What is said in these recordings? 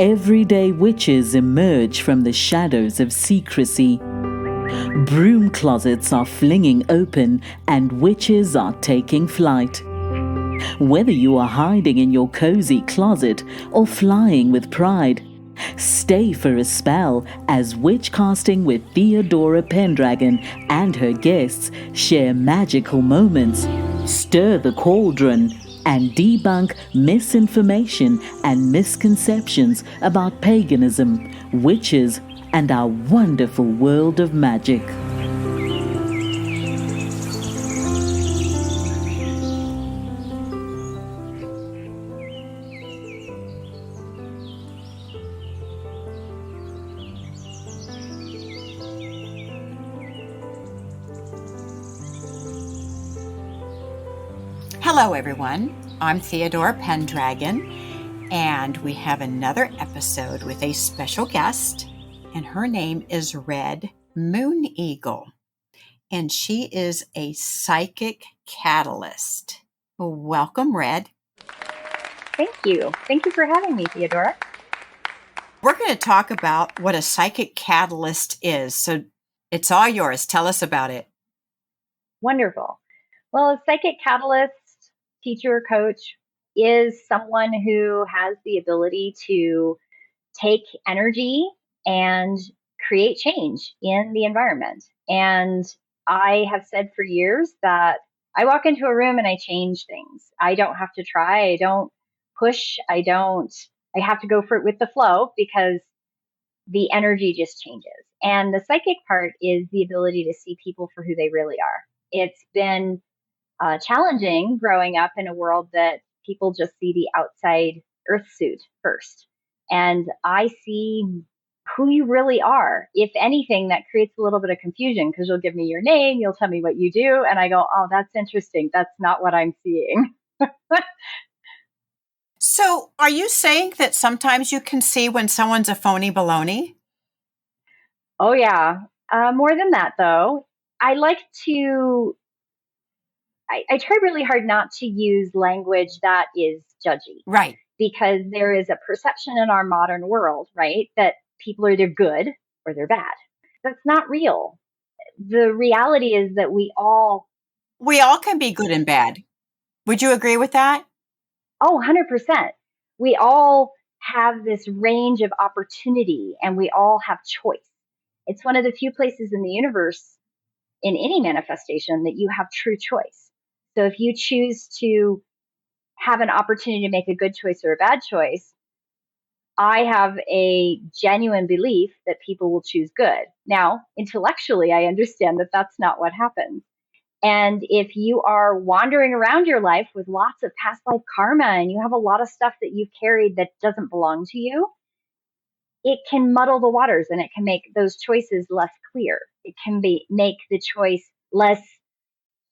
everyday witches emerge from the shadows of secrecy. Broom closets are flinging open and witches are taking flight. Whether you are hiding in your cozy closet or flying with pride, stay for a spell as Witchcasting with Theodora Pendragon and her guests share magical moments, stir the cauldron, and debunk misinformation and misconceptions about paganism, witches, and our wonderful world of magic. Hello, everyone. I'm Theodora Pendragon, and we have another episode with a special guest, and her name is Red MoonEagle, and she is a psychic catalyst. Welcome, Red. Thank you. Thank you for having me, Theodora. We're going to talk about what a psychic catalyst is, so it's all yours. Tell us about it. Wonderful. Well, a psychic catalyst, teacher or coach, is someone who has the ability to take energy and create change in the environment. And I have said for years that I walk into a room and I change things. I don't have to try. I don't push. I have to go for it with the flow because the energy just changes. And the psychic part is the ability to see people for who they really are. It's been challenging growing up in a world that people just see the outside earth suit first. And I see who you really are. If anything, that creates a little bit of confusion because you'll give me your name, you'll tell me what you do, and I go, oh, that's interesting. That's not what I'm seeing. So are you saying that sometimes you can see when someone's a phony baloney? Oh, yeah. More than that, though. I try really hard not to use language that is judgy. Right. Because there is a perception in our modern world, right, that people are either good or they're bad. That's not real. The reality is that we all can be good and bad. Would you agree with that? Oh, 100%. We all have this range of opportunity and we all have choice. It's one of the few places in the universe, in any manifestation, that you have true choice. So if you choose to have an opportunity to make a good choice or a bad choice, I have a genuine belief that people will choose good. Now, intellectually, I understand that that's not what happens. And if you are wandering around your life with lots of past life karma and you have a lot of stuff that you've carried that doesn't belong to you, it can muddle the waters and it can make those choices less clear. It can make the choice less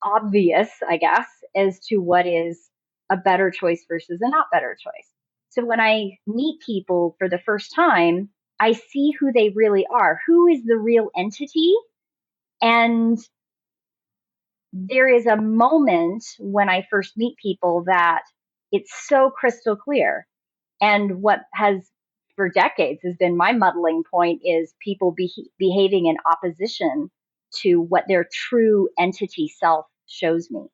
obvious, I guess, as to what is a better choice versus a not better choice. So when I meet people for the first time, I see who they really are. Who is the real entity? And there is a moment when I first meet people that it's so crystal clear. And what has for decades has been my muddling point is people behaving in opposition to what their true entity self shows me.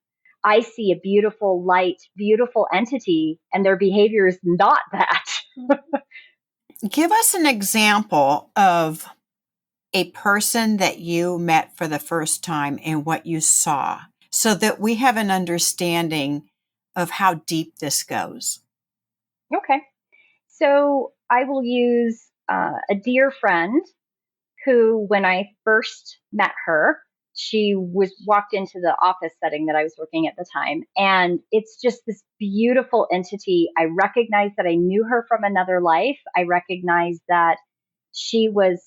I see a beautiful light, beautiful entity, and their behavior is not that. Give us an example of a person that you met for the first time and what you saw so that we have an understanding of how deep this goes. Okay. So I will use a dear friend who, when I first met her, she walked into the office setting that I was working at the time. And it's just this beautiful entity. I recognized that I knew her from another life. I recognized that she was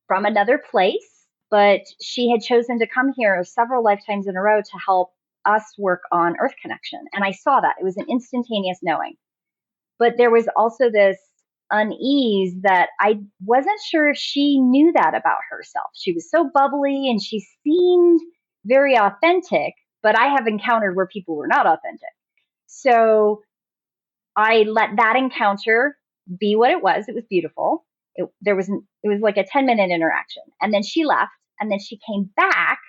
from another place, but she had chosen to come here several lifetimes in a row to help us work on Earth connection. And I saw that. It was an instantaneous knowing. But there was also this unease that I wasn't sure if she knew that about herself. She was so bubbly and she seemed very authentic, but I have encountered where people were not authentic. So I let that encounter be what it was. It was beautiful. It was like a 10-minute interaction. And then she left, and then she came back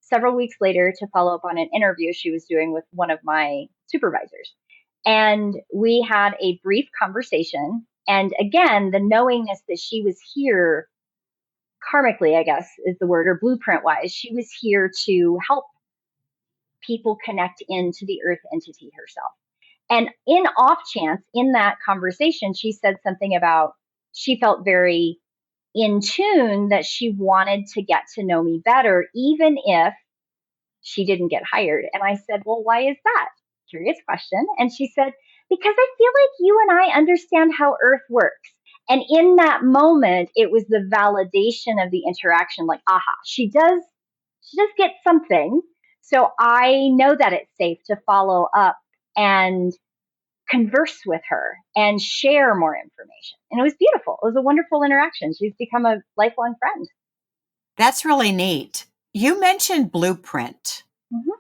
several weeks later to follow up on an interview she was doing with one of my supervisors. And we had a brief conversation. And again, the knowingness that she was here karmically, I guess is the word, or blueprint wise, she was here to help people connect into the earth entity herself. And in off chance, in that conversation, she said something about she felt very in tune, that she wanted to get to know me better, even if she didn't get hired. And I said, well, why is that? Curious question. And she said, because I feel like you and I understand how earth works. And in that moment, it was the validation of the interaction, like, aha, she does get something. So I know that it's safe to follow up and converse with her and share more information. And it was beautiful. It was a wonderful interaction. She's become a lifelong friend. That's really neat. You mentioned blueprint. Mm-hmm.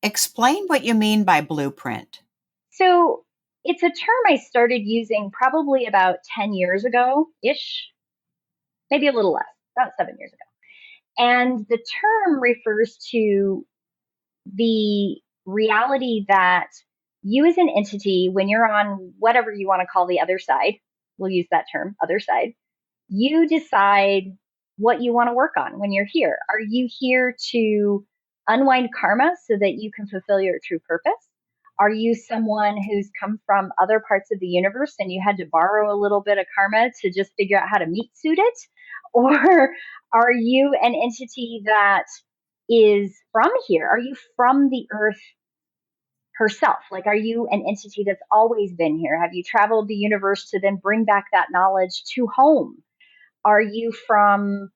Explain what you mean by blueprint. So it's a term I started using probably about 10 years ago-ish, maybe a little less, about 7 years ago. And the term refers to the reality that you as an entity, when you're on whatever you want to call the other side, we'll use that term, other side, you decide what you want to work on when you're here. Are you here to unwind karma so that you can fulfill your true purpose? Are you someone who's come from other parts of the universe and you had to borrow a little bit of karma to just figure out how to meet suit it? Or are you an entity that is from here? Are you from the earth herself? Like, are you an entity that's always been here? Have you traveled the universe to then bring back that knowledge to home? Are you from,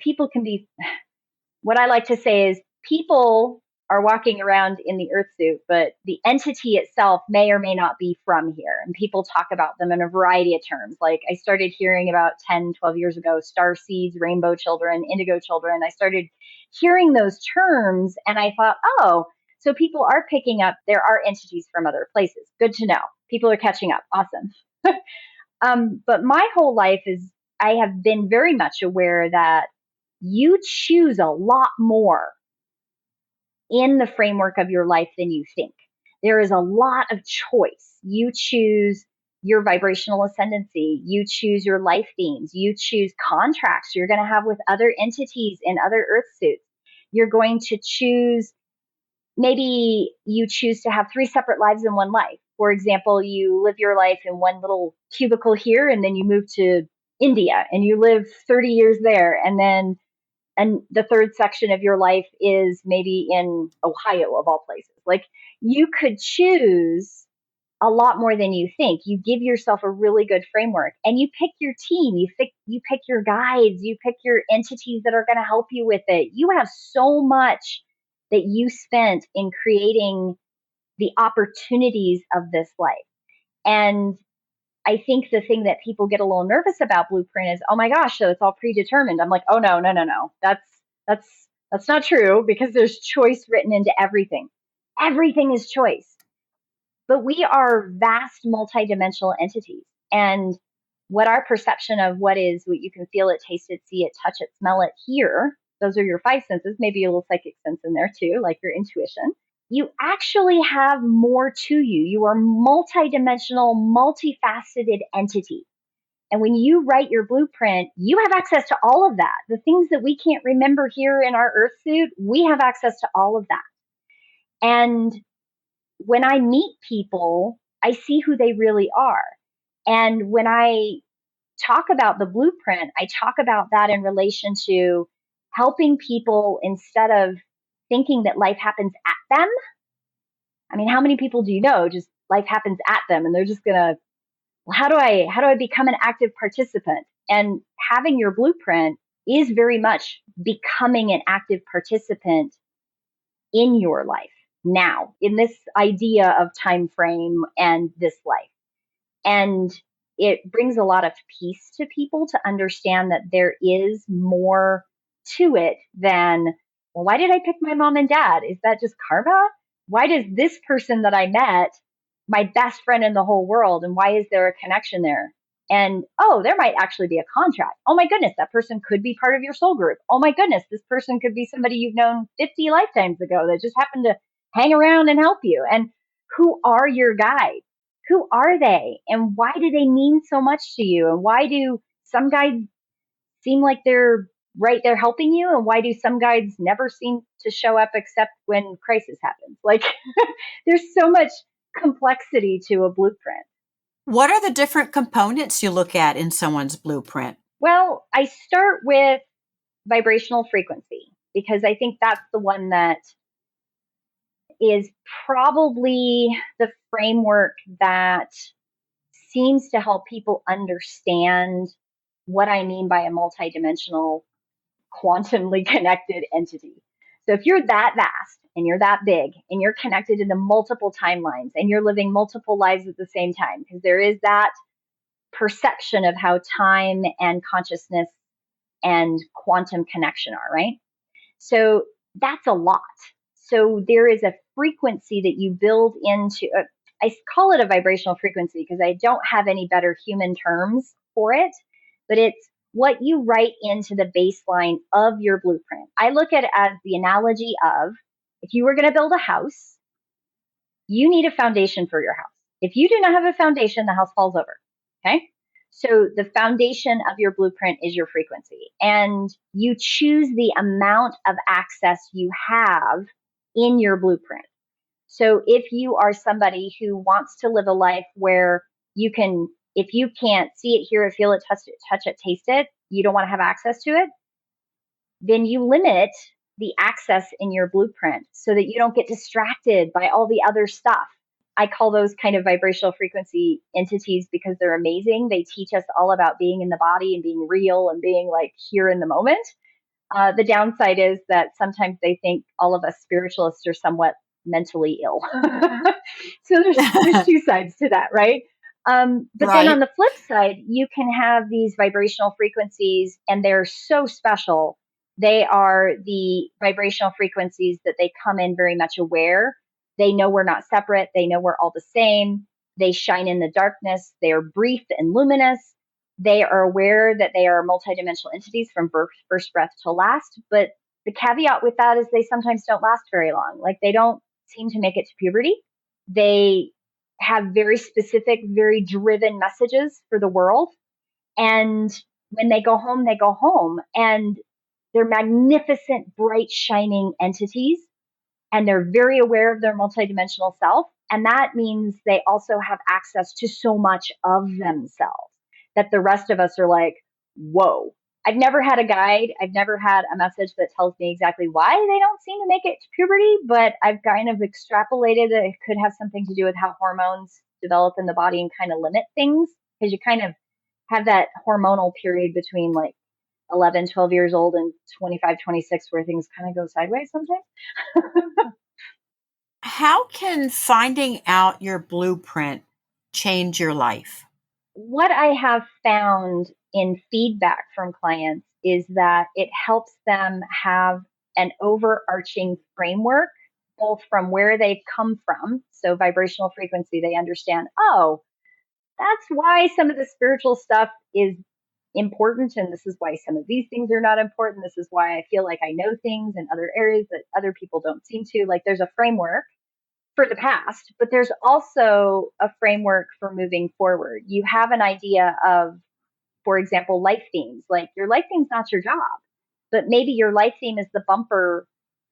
people can be, what I like to say is people are walking around in the earth suit, but the entity itself may or may not be from here. And people talk about them in a variety of terms. Like, I started hearing about 10, 12 years ago, star seeds, rainbow children, indigo children. I started hearing those terms and I thought, oh, so people are picking up, there are entities from other places. Good to know. People are catching up. Awesome. But my whole life I have been very much aware that you choose a lot more in the framework of your life than you think. There is a lot of choice. You choose your vibrational ascendancy. You choose your life themes. You choose contracts you're going to have with other entities in other earth suits. You're going to choose, maybe you choose to have 3 separate lives in one life. For example, you live your life in one little cubicle here, and then you move to India and you live 30 years there. And the third section of your life is maybe in Ohio, of all places. Like, you could choose a lot more than you think. You give yourself a really good framework and you pick your team. You pick your guides. You pick your entities that are going to help you with it. You have so much that you spent in creating the opportunities of this life. And I think the thing that people get a little nervous about blueprint is, oh my gosh, so it's all predetermined. I'm like, oh no. That's not true, because there's choice written into everything. Everything is choice. But we are vast multidimensional entities. And what our perception of what you can feel it, taste it, see it, touch it, smell it, hear, those are your 5 senses, maybe a little psychic sense in there too, like your intuition. You actually have more to you. You are multidimensional, multifaceted entity. And when you write your blueprint, you have access to all of that. The things that we can't remember here in our earth suit, we have access to all of that. And when I meet people, I see who they really are. And when I talk about the blueprint, I talk about that in relation to helping people, instead of thinking that life happens at them. How many people do you know just life happens at them and they're just gonna, well, how do I become an active participant? And having your blueprint is very much becoming an active participant in your life now, in this idea of time frame and this life. And it brings a lot of peace to people to understand that there is more to it than, well, why did I pick my mom and dad? Is that just karma? Why does this person that I met my best friend in the whole world. And why is there a connection there? And, oh, there might actually be a contract. Oh my goodness, that person could be part of your soul group. Oh my goodness, this person could be somebody you've known 50 lifetimes ago that just happened to hang around and help you. And who are your guides? Who are they? And why do they mean so much to you? And why do some guides seem like they're right there helping you? And why do some guides never seem to show up except when crisis happens? Like, there's so much complexity to a blueprint. What are the different components you look at in someone's blueprint? Well, I start with vibrational frequency because I think that's the one that is probably the framework that seems to help people understand what I mean by a multidimensional, quantumly connected entity. So if you're that vast and you're that big and you're connected into multiple timelines and you're living multiple lives at the same time, because there is that perception of how time and consciousness and quantum connection are, right? So that's a lot. So there is a frequency that you build into, I call it a vibrational frequency because I don't have any better human terms for it, but it's what you write into the baseline of your blueprint. I look at it as the analogy of if you were going to build a house, you need a foundation for your house. If you do not have a foundation, the house falls over. Okay. So the foundation of your blueprint is your frequency, and you choose the amount of access you have in your blueprint. So if you are somebody who wants to live a life where you can, if you can't see it, hear it, feel it, touch it, taste it, you don't want to have access to it, then you limit the access in your blueprint so that you don't get distracted by all the other stuff. I call those kind of vibrational frequency entities because they're amazing. They teach us all about being in the body and being real and being like here in the moment. The downside is that sometimes they think all of us spiritualists are somewhat mentally ill. So there's two sides to that, right? But Right. Then on the flip side, you can have these vibrational frequencies and they're so special. They are the vibrational frequencies that they come in very much aware. They know we're not separate. They know we're all the same. They shine in the darkness. They are brief and luminous. They are aware that they are multidimensional entities from birth, first breath to last. But the caveat with that is they sometimes don't last very long. Like they don't seem to make it to puberty. They have very specific, very driven messages for the world. And when they go home, they go home. And they're magnificent, bright, shining entities. And they're very aware of their multidimensional self. And that means they also have access to so much of themselves that the rest of us are like, whoa. I've never had a guide. I've never had a message that tells me exactly why they don't seem to make it to puberty, but I've kind of extrapolated that it could have something to do with how hormones develop in the body and kind of limit things, because you kind of have that hormonal period between like 11, 12 years old and 25, 26 where things kind of go sideways sometimes. How can finding out your blueprint change your life? What I have found in feedback from clients is that it helps them have an overarching framework, both from where they've come from. So vibrational frequency, they understand, oh, that's why some of the spiritual stuff is important. And this is why some of these things are not important. This is why I feel like I know things in other areas that other people don't seem to. Like there's a framework for the past, but there's also a framework for moving forward. You have an idea of, for example, life themes. Like your life theme's not your job, but maybe your life theme is the bumper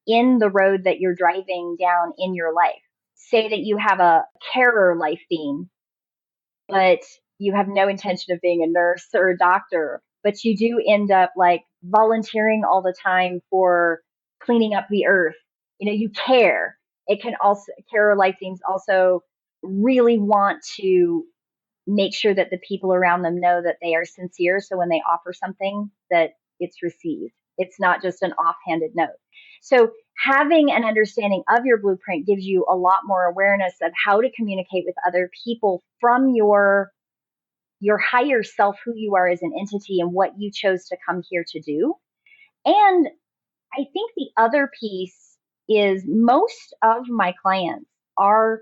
in the road that you're driving down in your life. Say that you have a carer life theme, but you have no intention of being a nurse or a doctor, but you do end up like volunteering all the time for cleaning up the earth. You know, you care. It can also, carer life themes also really want to make sure that the people around them know that they are sincere. So when they offer something, that it's received. It's not just an offhanded note. So having an understanding of your blueprint gives you a lot more awareness of how to communicate with other people from your higher self, who you are as an entity and what you chose to come here to do. And I think the other piece is most of my clients are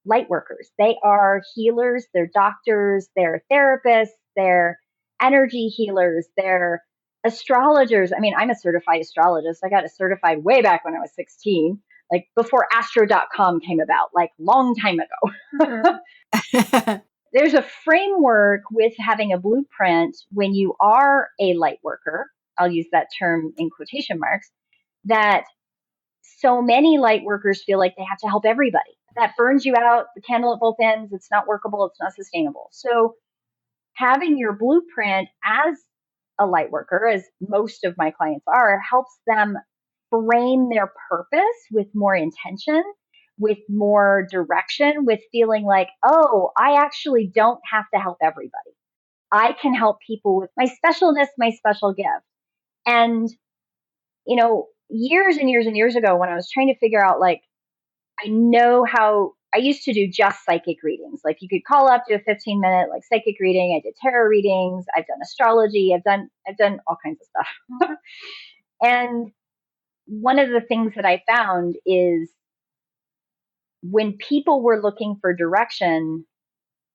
light workers. They are healers, they're doctors, they're therapists, they're energy healers, they're astrologers. I mean, I'm a certified astrologist. I got it certified way back when I was 16, like before astro.com came about, like long time ago. There's a framework with having a blueprint when you are a light worker. I'll use that term in quotation marks, that so many light workers feel like they have to help everybody. That burns you out, the candle at both ends. It's not workable. It's not sustainable. So having your blueprint as a light worker, as most of my clients are, helps them frame their purpose with more intention, with more direction, with feeling like, oh, I actually don't have to help everybody. I can help people with my specialness, my special gift. And, years and years and years ago when I was trying to figure out, like, I know how I used to do just psychic readings. Like, you could call up, do a 15-minute like psychic reading. I did tarot readings. I've done astrology. I've done all kinds of stuff. And one of the things that I found is when people were looking for direction,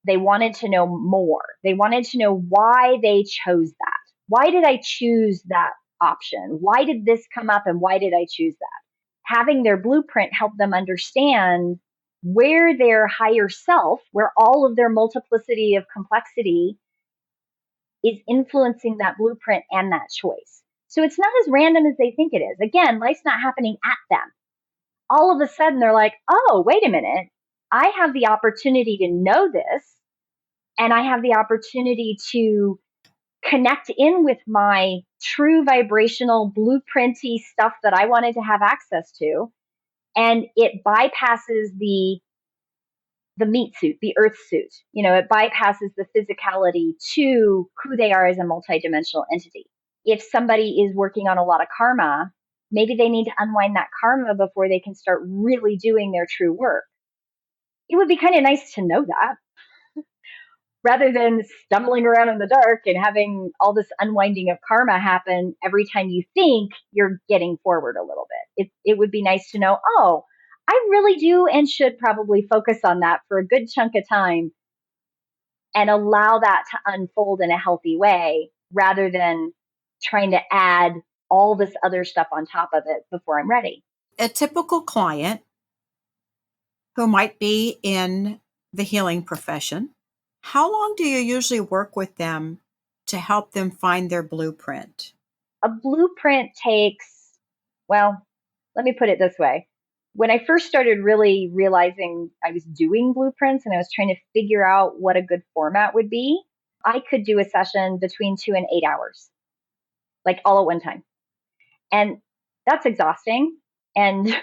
they wanted to know more. They wanted to know why they chose that. Why did I choose that option? Why did this come up and why did I choose that? Having their blueprint help them understand where their higher self, where all of their multiplicity of complexity is influencing that blueprint and that choice. So it's not as random as they think it is. Again, life's not happening at them. All of a sudden they're like, oh, wait a minute. I have the opportunity to know this, and I have the opportunity to connect in with my true vibrational blueprinty stuff that I wanted to have access to. And it bypasses the meat suit, the earth suit. It bypasses the physicality to who they are as a multidimensional entity. If somebody is working on a lot of karma, maybe they need to unwind that karma before they can start really doing their true work. It would be kind of nice to know that, rather than stumbling around in the dark and having all this unwinding of karma happen every time you think you're getting forward a little bit. It would be nice to know, oh, I really do and should probably focus on that for a good chunk of time and allow that to unfold in a healthy way, rather than trying to add all this other stuff on top of it before I'm ready. A typical client who might be in the healing profession, how long do you usually work with them to help them find their blueprint? A blueprint takes, well, let me put it this way. When I first started really realizing I was doing blueprints and I was trying to figure out what a good format would be, I could do a session between 2 and 8 hours, like all at one time. And that's exhausting. And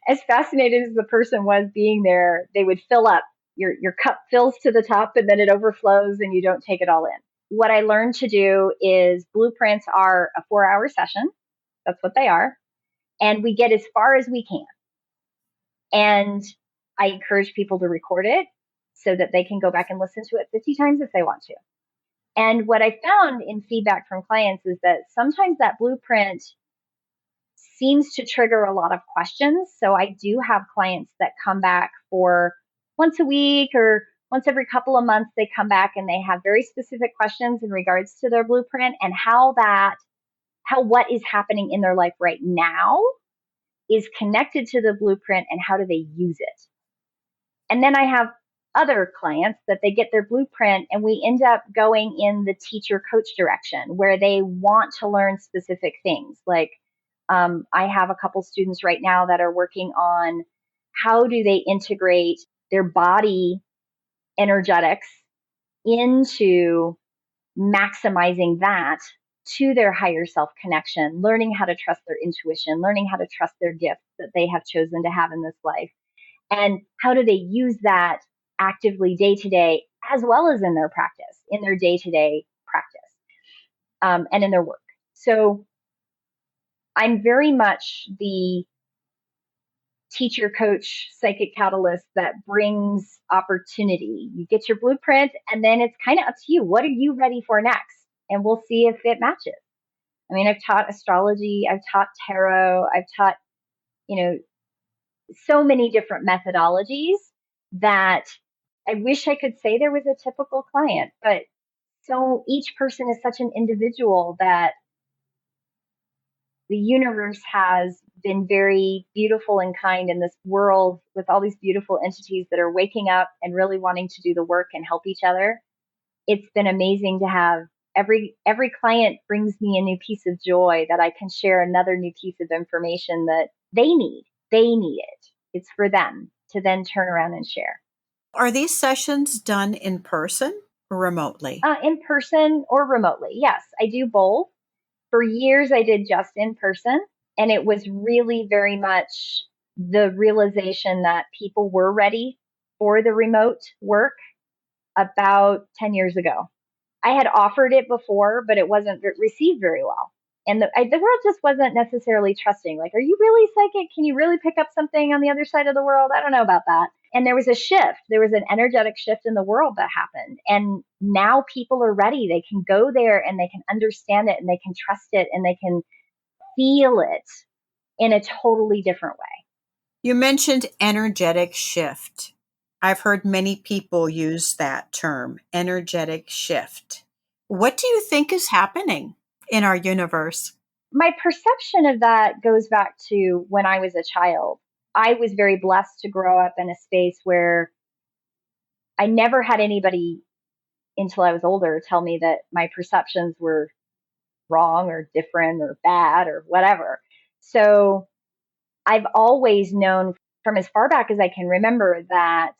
as fascinated as the person was being there, they would fill up. Your cup fills to the top and then it overflows and you don't take it all in. What I learned to do is blueprints are a 4-hour session. That's what they are. And we get as far as we can. And I encourage people to record it so that they can go back and listen to it 50 times if they want to. And what I found in feedback from clients is that sometimes that blueprint seems to trigger a lot of questions. So I do have clients that come back for once a week or once every couple of months. They come back and they have very specific questions in regards to their blueprint and how what is happening in their life right now is connected to the blueprint and how do they use it. And then I have other clients that they get their blueprint and we end up going in the teacher coach direction where they want to learn specific things. Like I have a couple students right now that are working on how do they integrate their body energetics into maximizing that to their higher self connection, learning how to trust their intuition, learning how to trust their gifts that they have chosen to have in this life. And how do they use that actively day to day, as well as in their practice, in their day to day practice, and in their work. So I'm very much the teacher, coach, psychic catalyst that brings opportunity. You get your blueprint, and then it's kind of up to you. What are you ready for next? And we'll see if it matches. I mean, I've taught astrology, I've taught tarot, I've taught, so many different methodologies. that I wish I could say there was a typical client, but so each person is such an individual that the universe has been very beautiful and kind in this world with all these beautiful entities that are waking up and really wanting to do the work and help each other. It's been amazing to have every client brings me a new piece of joy that I can share another new piece of information that they need. They need it. It's for them to then turn around and share. Are these sessions done in person or remotely? In person or remotely. Yes, I do both. For years, I did just in person, and it was really very much the realization that people were ready for the remote work about 10 years ago. I had offered it before, but it wasn't received very well. And the world just wasn't necessarily trusting. Like, are you really psychic? Can you really pick up something on the other side of the world? I don't know about that. And there was a shift. There was an energetic shift in the world that happened. And now people are ready. They can go there and they can understand it and they can trust it and they can feel it in a totally different way. You mentioned energetic shift. I've heard many people use that term, energetic shift. What do you think is happening in our universe? My perception of that goes back to when I was a child. I was very blessed to grow up in a space where I never had anybody until I was older tell me that my perceptions were wrong or different or bad or whatever. So I've always known from as far back as I can remember that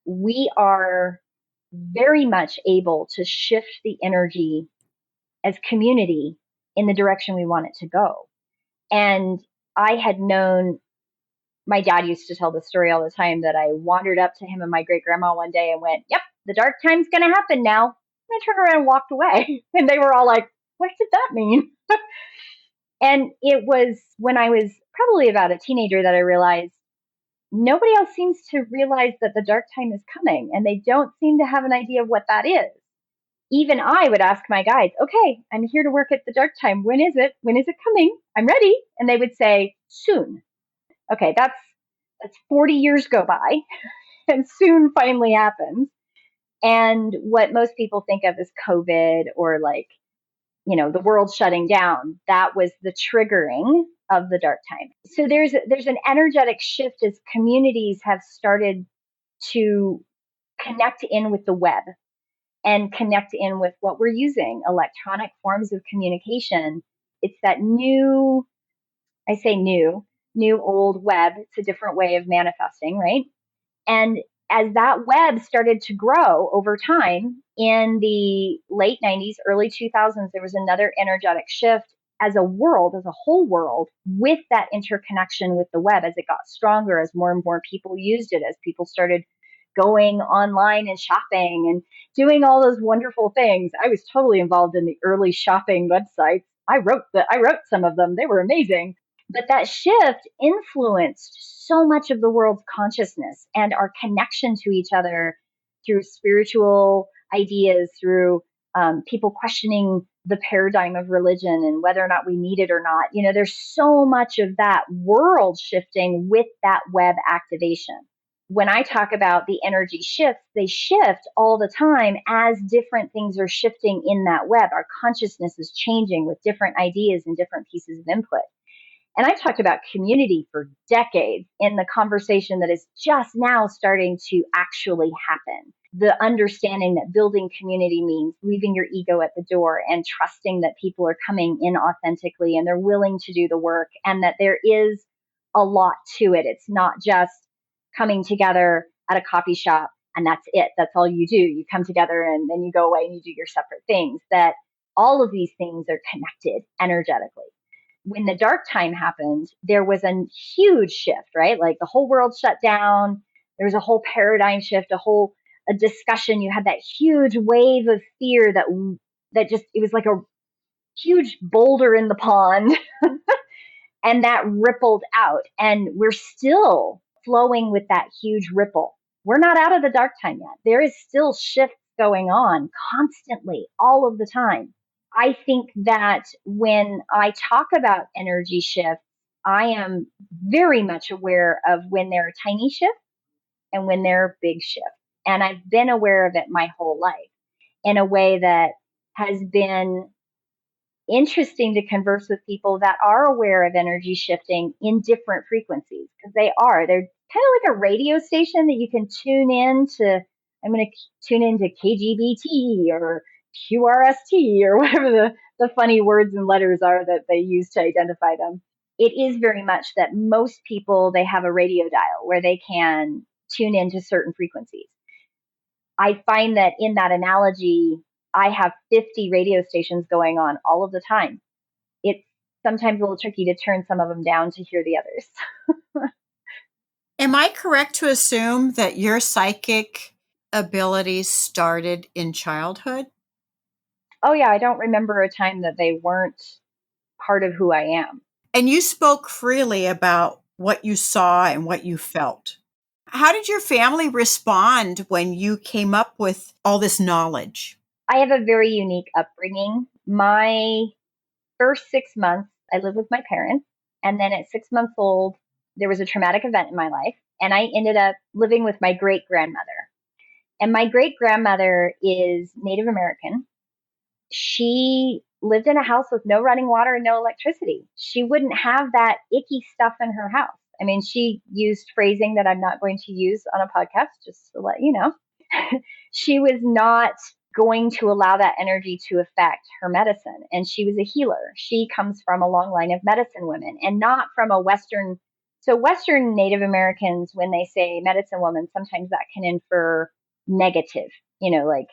we are very much able to shift the energy as community in the direction we want it to go. And I had known, my dad used to tell the story all the time that I wandered up to him and my great grandma one day and went, "Yep, the dark time's going to happen now." And I turned around and walked away. And they were all like, "What did that mean?" And it was when I was probably about a teenager that I realized nobody else seems to realize that the dark time is coming, and they don't seem to have an idea of what that is. Even I would ask my guides, "Okay, I'm here to work at the dark time. When is it? When is it coming? I'm ready." And they would say, "Soon." Okay, that's 40 years go by and soon finally happens. And what most people think of as COVID or like, the world shutting down, that was the triggering of the dark time. So there's an energetic shift as communities have started to connect in with the web and connect in with what we're using, electronic forms of communication. It's that new, I say new old web. It's a different way of manifesting, right? And as that web started to grow over time in the late 90s, early 2000s, there was another energetic shift as a world, as a whole world, with that interconnection with the web as it got stronger, as more and more people used it, as people started going online and shopping and doing all those wonderful things. I was totally involved in the early shopping websites. I wrote some of them. They were amazing. But that shift influenced so much of the world's consciousness and our connection to each other through spiritual ideas, through people questioning the paradigm of religion and whether or not we need it or not. There's so much of that world shifting with that web activation. When I talk about the energy shifts, they shift all the time as different things are shifting in that web. Our consciousness is changing with different ideas and different pieces of input. And I talked about community for decades in the conversation that is just now starting to actually happen. The understanding that building community means leaving your ego at the door and trusting that people are coming in authentically and they're willing to do the work, and that there is a lot to it. It's not just coming together at a coffee shop and that's it. That's all you do. You come together and then you go away and you do your separate things. That all of these things are connected energetically. When the dark time happened, there was a huge shift, right? Like the whole world shut down. There was a whole paradigm shift, a discussion. You had that huge wave of fear that just, it was like a huge boulder in the pond and that rippled out. And we're still flowing with that huge ripple. We're not out of the dark time yet. There is still shifts going on constantly, all of the time. I think that when I talk about energy shifts, I am very much aware of when there are tiny shifts and when there are big shifts. And I've been aware of it my whole life in a way that has been interesting to converse with people that are aware of energy shifting in different frequencies, because they're kind of like a radio station that you can tune in to. I'm going to tune into KGBT or QRST or whatever the funny words and letters are that they use to identify them. It is very much that most people, they have a radio dial where they can tune into certain frequencies. I find that in that analogy, I have 50 radio stations going on all of the time. It's sometimes a little tricky to turn some of them down to hear the others. Am I correct to assume that your psychic abilities started in childhood? Oh, yeah, I don't remember a time that they weren't part of who I am. And you spoke freely about what you saw and what you felt. How did your family respond when you came up with all this knowledge? I have a very unique upbringing. My first 6 months, I lived with my parents. And then at 6 months old, there was a traumatic event in my life. And I ended up living with my great grandmother. And my great grandmother is Native American. She lived in a house with no running water and no electricity. She wouldn't have that icky stuff in her house. I mean, she used phrasing that I'm not going to use on a podcast, just to let you know. She was not going to allow that energy to affect her medicine. And she was a healer. She comes from a long line of medicine women and not from a Western. So Western Native Americans, when they say medicine woman, sometimes that can infer negative, like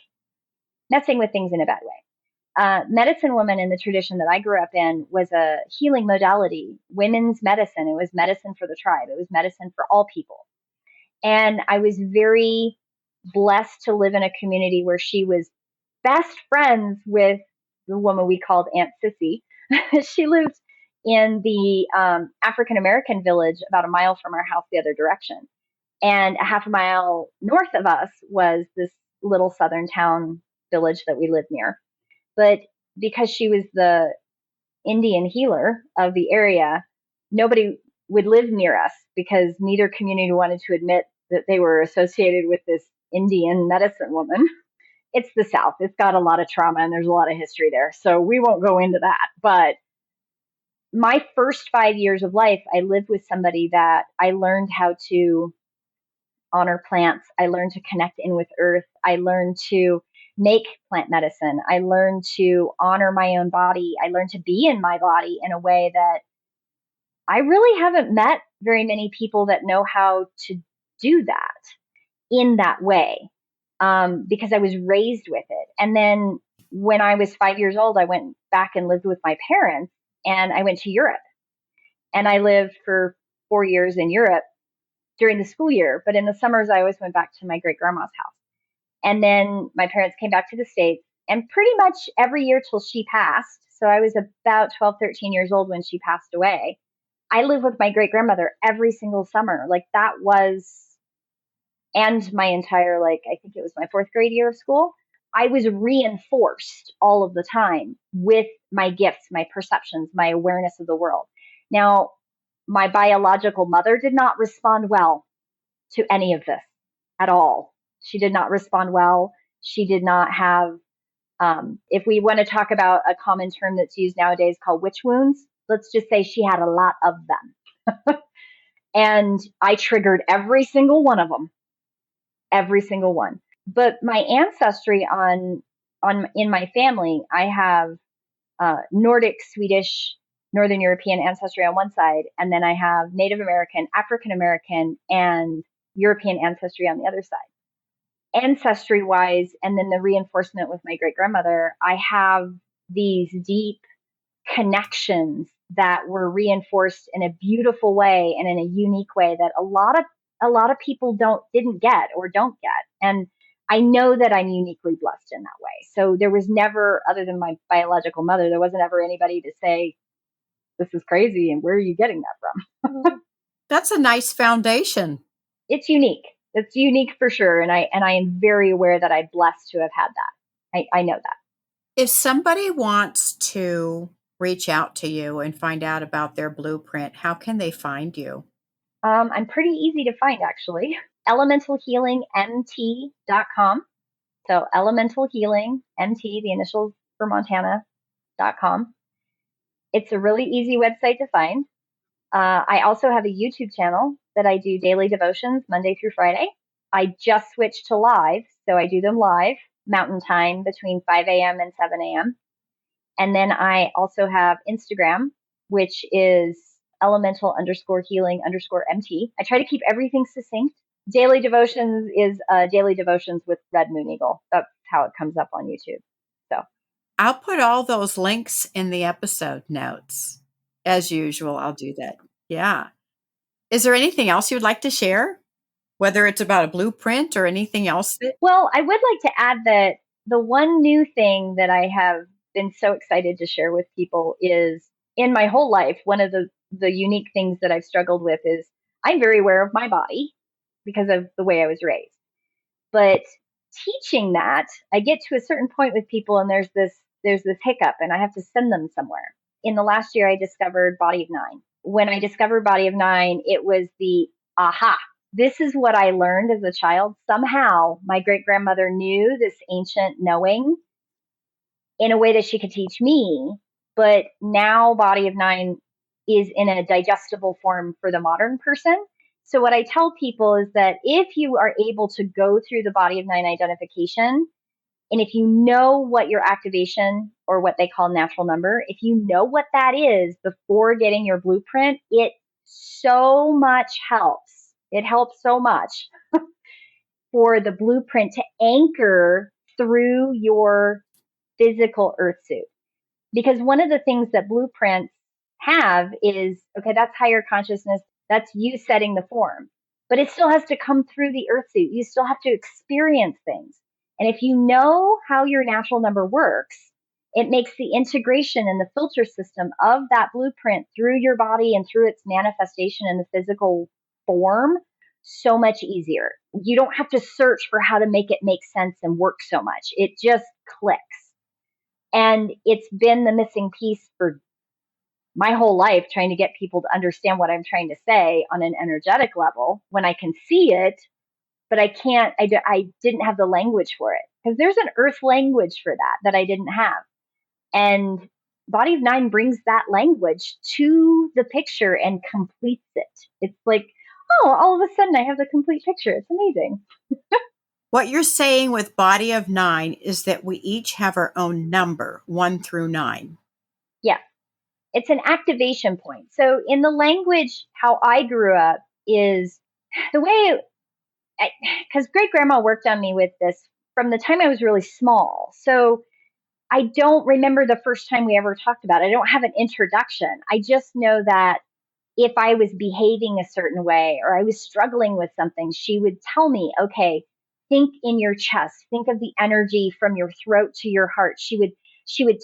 messing with things in a bad way. Medicine woman in the tradition that I grew up in was a healing modality, women's medicine. It was medicine for the tribe. It was medicine for all people. And I was very blessed to live in a community where she was best friends with the woman we called Aunt Sissy. She lived in the African American village about a mile from our house the other direction. And a half a mile north of us was this little southern town village that we lived near. But because she was the Indian healer of the area, nobody would live near us because neither community wanted to admit that they were associated with this Indian medicine woman. It's the South. It's got a lot of trauma and there's a lot of history there. So we won't go into that. But my first 5 years of life, I lived with somebody that I learned how to honor plants. I learned to connect in with earth. I learned to make plant medicine. I learned to honor my own body. I learned to be in my body in a way that I really haven't met very many people that know how to do that in that way, because I was raised with it. And then when I was 5 years old, I went back and lived with my parents, and I went to Europe. And I lived for 4 years in Europe during the school year. But in the summers, I always went back to my great grandma's house. And then my parents came back to the States, and pretty much every year till she passed. So I was about 12, 13 years old when she passed away. I lived with my great grandmother every single summer. Like that was, and my entire, I think it was my fourth grade year of school. I was reinforced all of the time with my gifts, my perceptions, my awareness of the world. Now, my biological mother did not respond well to any of this at all. She did not respond well. She did not have, if we want to talk about a common term that's used nowadays called witch wounds, let's just say she had a lot of them. And I triggered every single one of them, every single one. But my ancestry in my family, I have Nordic, Swedish, Northern European ancestry on one side, and then I have Native American, African American, and European ancestry on the other side. Ancestry wise, and then the reinforcement with my great grandmother, I have these deep connections that were reinforced in a beautiful way and in a unique way that a lot of people didn't get or don't get. And I know that I'm uniquely blessed in that way. So there was never, other than my biological mother, there wasn't ever anybody to say, this is crazy and where are you getting that from? That's a nice foundation. It's unique. It's unique for sure. And I am very aware that I'm blessed to have had that. I know that. If somebody wants to reach out to you and find out about their blueprint, how can they find you? I'm pretty easy to find, actually. elementalhealingmt.com. So elementalhealingmt, the initials for Montana.com. It's a really easy website to find. I also have a YouTube channel that I do daily devotions Monday through Friday. I just switched to live, so I do them live, Mountain Time, between 5 a.m. and 7 a.m. And then I also have Instagram, which is elemental_healing_MT. I try to keep everything succinct. Daily devotions is daily devotions with Red MoonEagle. That's how it comes up on YouTube. So I'll put all those links in the episode notes. As usual, I'll do that. Yeah. Is there anything else you'd like to share? Whether it's about a blueprint or anything else? Well, I would like to add that the one new thing that I have been so excited to share with people is, in my whole life, one of the unique things that I've struggled with is I'm very aware of my body because of the way I was raised. But teaching that, I get to a certain point with people and there's this hiccup and I have to send them somewhere. In the last year, I discovered Body of Nine. When I discovered Body of Nine, it was the aha. This is what I learned as a child. Somehow my great grandmother knew this ancient knowing in a way that she could teach me. But now Body of Nine is in a digestible form for the modern person. So what I tell people is that if you are able to go through the Body of Nine identification, and if you know what your activation, or what they call natural number, if you know what that is before getting your blueprint, it so much helps. It helps so much for the blueprint to anchor through your physical earth suit. Because one of the things that blueprints have is, okay, that's higher consciousness. That's you setting the form, but it still has to come through the earth suit. You still have to experience things. And if you know how your natural number works, it makes the integration and the filter system of that blueprint through your body and through its manifestation in the physical form so much easier. You don't have to search for how to make it make sense and work so much. It just clicks. And it's been the missing piece for my whole life, trying to get people to understand what I'm trying to say on an energetic level when I can see it, but I can't, I didn't have the language for it. Because there's an earth language for that I didn't have. And Body of Nine brings that language to the picture and completes it. It's like, oh, all of a sudden I have the complete picture. It's amazing. What you're saying with Body of Nine is that we each have our own number, 1 through 9. Yeah. It's an activation point. So in the language, how I grew up is the way, because great grandma worked on me with this from the time I was really small. So I don't remember the first time we ever talked about it. I don't have an introduction. I just know that if I was behaving a certain way or I was struggling with something, she would tell me, okay, think in your chest, think of the energy from your throat to your heart. She would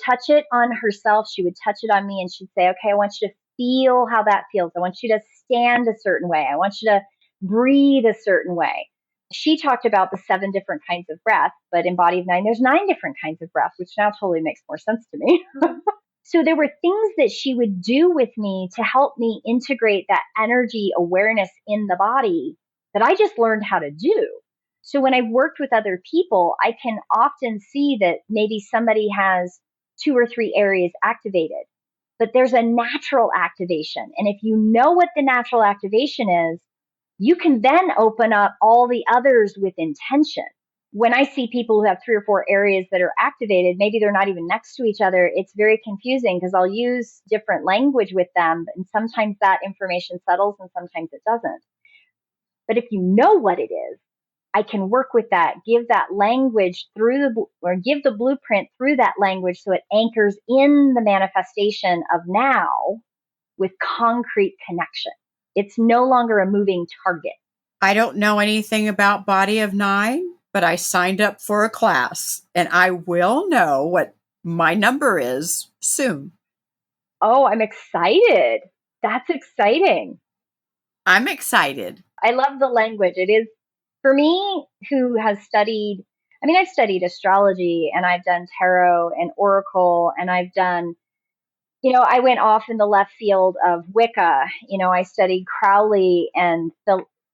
touch it on herself. She would touch it on me and she'd say, okay, I want you to feel how that feels. I want you to stand a certain way. I want you to breathe a certain way. She talked about the 7 different kinds of breath, but in Body of Nine, there's 9 different kinds of breath, which now totally makes more sense to me. So there were things that she would do with me to help me integrate that energy awareness in the body that I just learned how to do. So when I've worked with other people, I can often see that maybe somebody has 2 or 3 areas activated, but there's a natural activation. And if you know what the natural activation is, you can then open up all the others with intention. When I see people who have 3 or 4 areas that are activated, maybe they're not even next to each other, it's very confusing because I'll use different language with them, and sometimes that information settles and sometimes it doesn't. But if you know what it is, I can work with that, give that language give the blueprint through that language so it anchors in the manifestation of now with concrete connection. It's no longer a moving target. I don't know anything about Body of Nine, but I signed up for a class and I will know what my number is soon. Oh, I'm excited. That's exciting. I'm excited. I love the language. It is, for me, who has studied, I've studied astrology and I've done tarot and oracle and I've done, I went off in the left field of Wicca. I studied Crowley and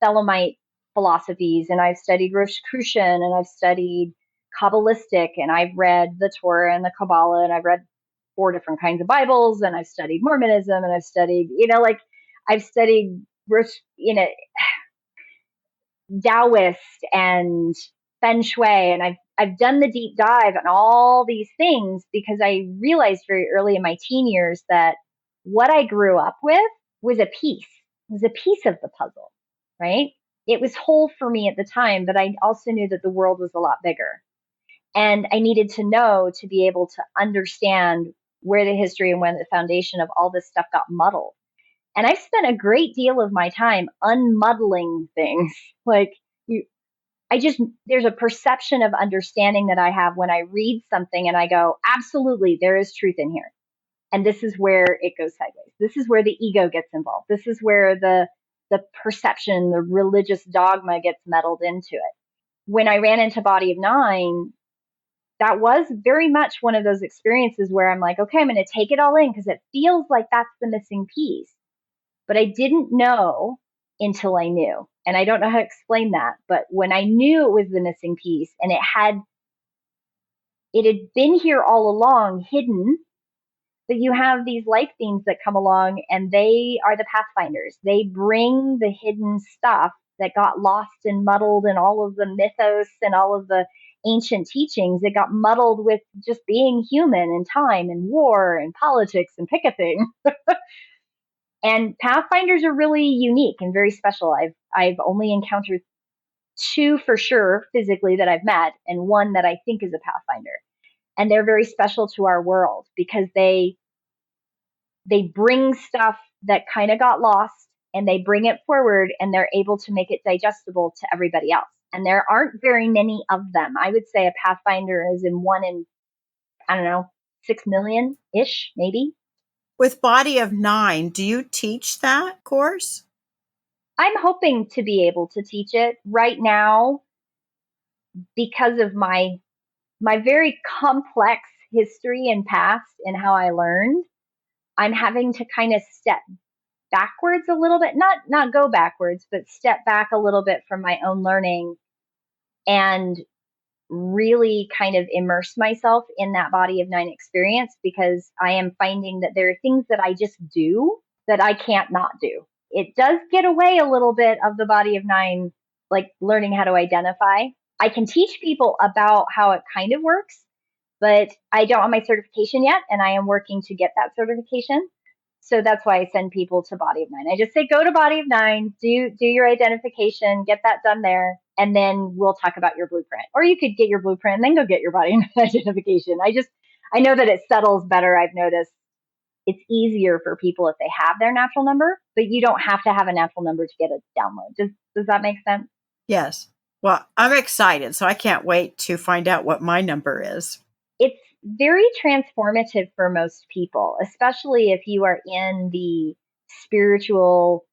Thelemite philosophies, and I've studied Rosicrucian, and I've studied Kabbalistic, and I've read the Torah and the Kabbalah, and I've read 4 different kinds of Bibles, and I've studied Mormonism, and I've studied, like I've studied, Taoist and Feng Shui, and I've done the deep dive on all these things because I realized very early in my teen years that what I grew up with was a piece. It was a piece of the puzzle, right? It was whole for me at the time, but I also knew that the world was a lot bigger. And I needed to know to be able to understand where the history and when the foundation of all this stuff got muddled. And I've spent a great deal of my time unmuddling things. There's a perception of understanding that I have when I read something and I go, absolutely, there is truth in here. And this is where it goes sideways. This is where the ego gets involved. This is where the perception, the religious dogma gets meddled into it. When I ran into Body of Nine, that was very much one of those experiences where I'm like, okay, I'm going to take it all in because it feels like that's the missing piece. But I didn't know until I knew. And I don't know how to explain that. But when I knew it was the missing piece and it had been here all along, hidden, but you have these life beings that come along and they are the pathfinders. They bring the hidden stuff that got lost and muddled in all of the mythos and all of the ancient teachings. It got muddled with just being human and time and war and politics and pick a thing. And pathfinders are really unique and very special. I've only encountered 2 for sure physically that I've met, and 1 that I think is a pathfinder. And they're very special to our world because they bring stuff that kind of got lost and they bring it forward and they're able to make it digestible to everybody else. And there aren't very many of them. I would say a pathfinder is in 1 in, I don't know, 6 million-ish, maybe. With Body of Nine, do you teach that course? I'm hoping to be able to teach it right now because of my very complex history and past and how I learned. I'm having to kind of step backwards a little bit, not go backwards, but step back a little bit from my own learning and really kind of immerse myself in that Body of Nine experience because I am finding that there are things that I just do that I can't not do. It does get away a little bit of the Body of Nine, like learning how to identify. I can teach people about how it kind of works, but I don't have my certification yet, and I am working to get that certification. So that's why I send people to Body of Nine. I just say, go to Body of Nine, do your identification, get that done there, and then we'll talk about your blueprint. Or you could get your blueprint and then go get your Body of Nine identification. I know that it settles better. I've noticed it's easier for people if they have their natural number, but you don't have to have a natural number to get a download. Does that make sense? Yes. Well, I'm excited, so I can't wait to find out what my number is. It's very transformative for most people, especially if you are in the spiritual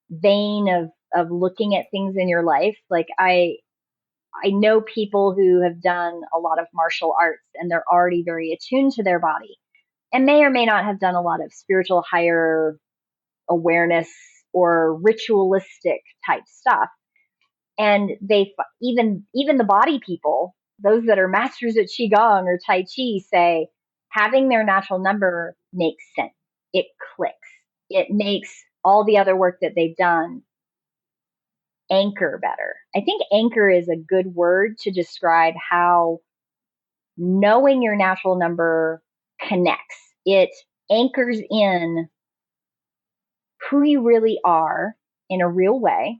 vein of looking at things in your life. Like I know people who have done a lot of martial arts and they're already very attuned to their body and may or may not have done a lot of spiritual higher awareness or ritualistic type stuff. And they even the body people, those that are masters at Qigong or Tai Chi, say having their natural number makes sense. It clicks. It makes all the other work that they've done anchor better. I think anchor is a good word to describe how knowing your natural number connects. It anchors in who you really are in a real way.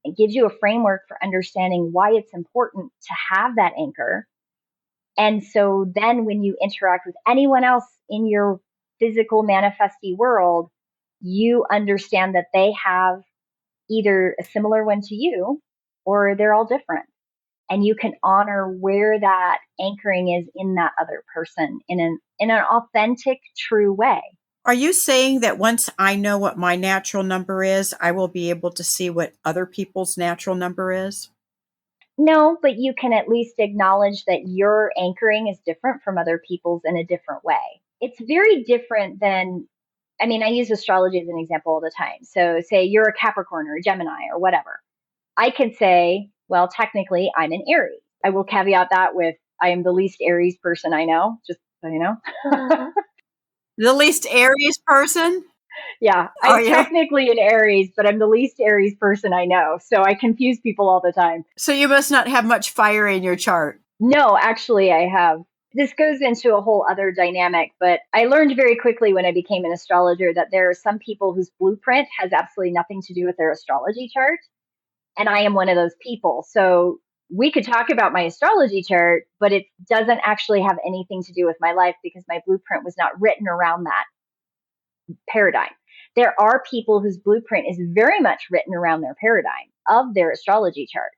It gives you a framework for understanding why it's important to have that anchor. And so then when you interact with anyone else in your physical manifesty world, you understand that they have either a similar one to you or they're all different. And you can honor where that anchoring is in that other person in an authentic, true way. Are you saying that once I know what my natural number is, I will be able to see what other people's natural number is? No, but you can at least acknowledge that your anchoring is different from other people's in a different way. It's very different than, I use astrology as an example all the time. So say you're a Capricorn or a Gemini or whatever. I can say, well, technically I'm an Aries. I will caveat that with I am the least Aries person I know, just so you know. The least Aries person? Yeah, Are I'm you? technically an Aries, but I'm the least Aries person I know. So I confuse people all the time. So you must not have much fire in your chart. No, actually, I have. This goes into a whole other dynamic, but I learned very quickly when I became an astrologer that there are some people whose blueprint has absolutely nothing to do with their astrology chart. And I am one of those people. So we could talk about my astrology chart, but it doesn't actually have anything to do with my life because my blueprint was not written around that paradigm. There are people whose blueprint is very much written around their paradigm of their astrology chart.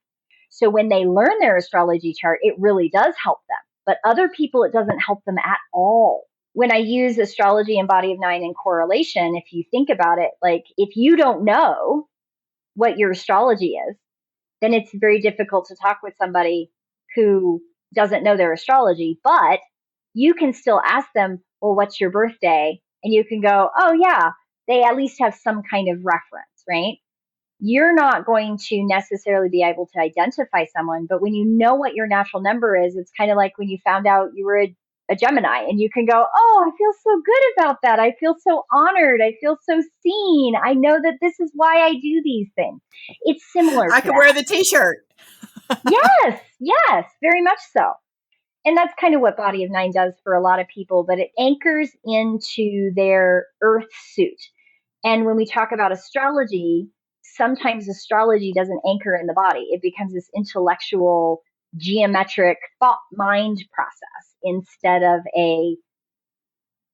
So when they learn their astrology chart, it really does help them. But other people, it doesn't help them at all. When I use astrology and body of nine in correlation, if you think about it, like if you don't know what your astrology is, then it's very difficult to talk with somebody who doesn't know their astrology. But you can still ask them, well, what's your birthday? And you can go, oh, yeah, they at least have some kind of reference, right? You're not going to necessarily be able to identify someone, but when you know what your natural number is, it's kind of like when you found out you were a Gemini and you can go, oh, I feel so good about that. I feel so honored. I feel so seen. I know that this is why I do these things. It's similar I to could that. wear the t-shirt. Yes, very much so. And that's kind of what Body of Nine does for a lot of people, but it anchors into their earth suit. And when we talk about astrology, sometimes astrology doesn't anchor in the body. It becomes this intellectual, geometric thought mind process instead of a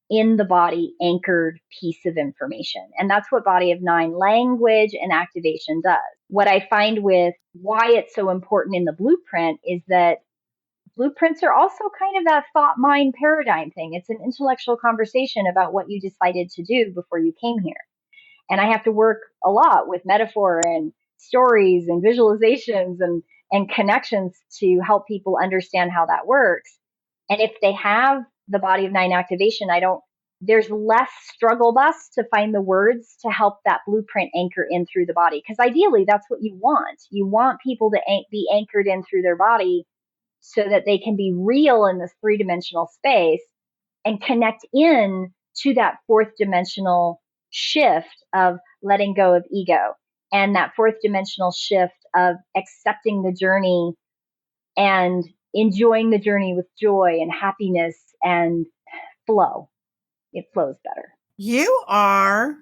in the body anchored piece of information. And that's what Body of Nine language and activation does. What I find with why it's so important in the blueprint is that blueprints are also kind of that thought mind paradigm thing. It's an intellectual conversation about what you decided to do before you came here. And I have to work a lot with metaphor and stories and visualizations and connections to help people understand how that works. And if they have the Body of Nine activation, there's less struggle bus to find the words to help that blueprint anchor in through the body. Because ideally, that's what you want. You want people to be anchored in through their body so that they can be real in this three-dimensional space and connect in to that fourth dimensional shift of letting go of ego and that fourth dimensional shift of accepting the journey and enjoying the journey with joy and happiness and flow. It flows better. You are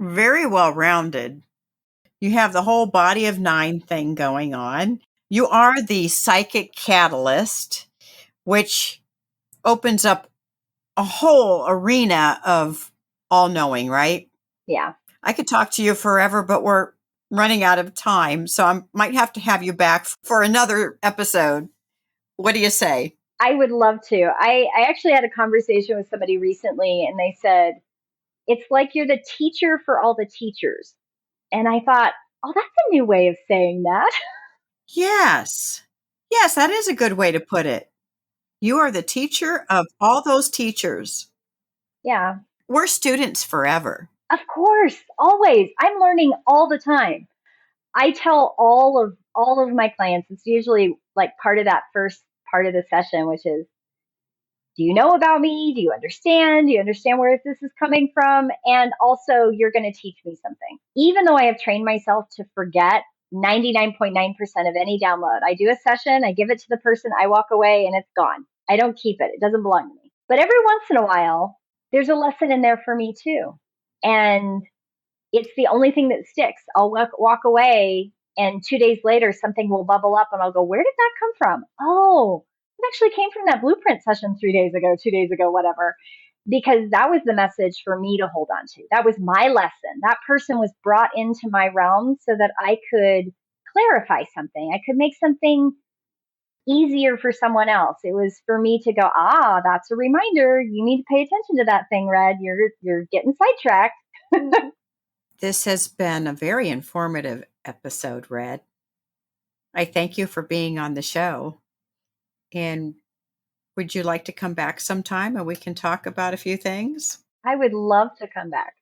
very well rounded. You have the whole Body of Nine thing going on. You are the Psychic Catalyst, which opens up a whole arena of all knowing, right? Yeah. I could talk to you forever, but we're running out of time. So I might have to have you back for another episode. What do you say? I would love to. I actually had a conversation with somebody recently and they said, it's like you're the teacher for all the teachers. And I thought, oh, that's a new way of saying that. Yes. Yes, that is a good way to put it. You are the teacher of all those teachers. Yeah. We're students forever. Of course, always. I'm learning all the time. I tell all of my clients, it's usually like part of that first part of the session, which is, do you know about me? Do you understand? Do you understand where this is coming from? And also, you're going to teach me something. Even though I have trained myself to forget 99.9% of any download, I do a session, I give it to the person, I walk away, and it's gone. I don't keep it. It doesn't belong to me. But every once in a while, there's a lesson in there for me too. And it's the only thing that sticks. I'll walk away and 2 days later, something will bubble up and I'll go, where did that come from? Oh, it actually came from that blueprint session 3 days ago, 2 days ago, whatever, because that was the message for me to hold on to. That was my lesson. That person was brought into my realm so that I could clarify something. I could make something easier for someone else. It was for me to go, that's a reminder. You need to pay attention to that thing, Red. You're getting sidetracked. This has been a very informative episode, Red. I thank you for being on the show. And would you like to come back sometime and we can talk about a few things? I would love to come back.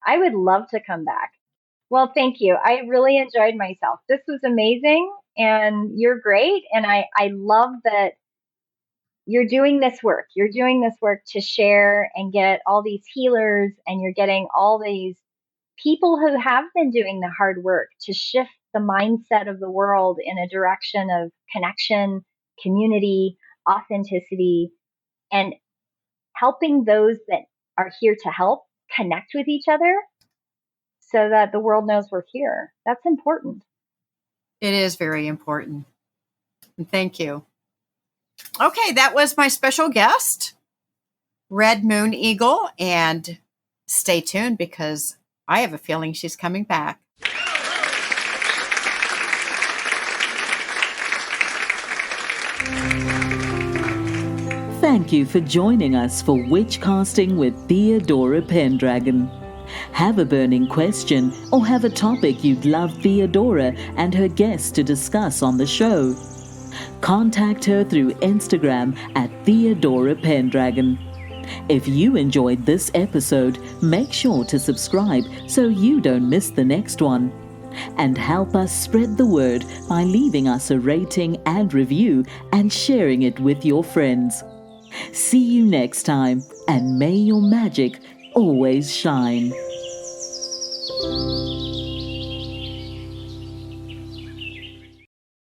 I would love to come back. Well, thank you. I really enjoyed myself. This was amazing, and you're great. And I love that you're doing this work. You're doing this work to share and get all these healers, and you're getting all these people who have been doing the hard work to shift the mindset of the world in a direction of connection, community, authenticity, and helping those that are here to help connect with each other so that the world knows we're here. That's important. It is very important. And thank you. Okay, that was my special guest, Red MoonEagle, and stay tuned because I have a feeling she's coming back. Thank you for joining us for Witchcasting with Theodora Pendragon. Have a burning question or have a topic you'd love Theodora and her guests to discuss on the show? Contact her through Instagram at Theodora Pendragon. If you enjoyed this episode, make sure to subscribe so you don't miss the next one. And help us spread the word by leaving us a rating and review and sharing it with your friends. See you next time, and may your magic always shine.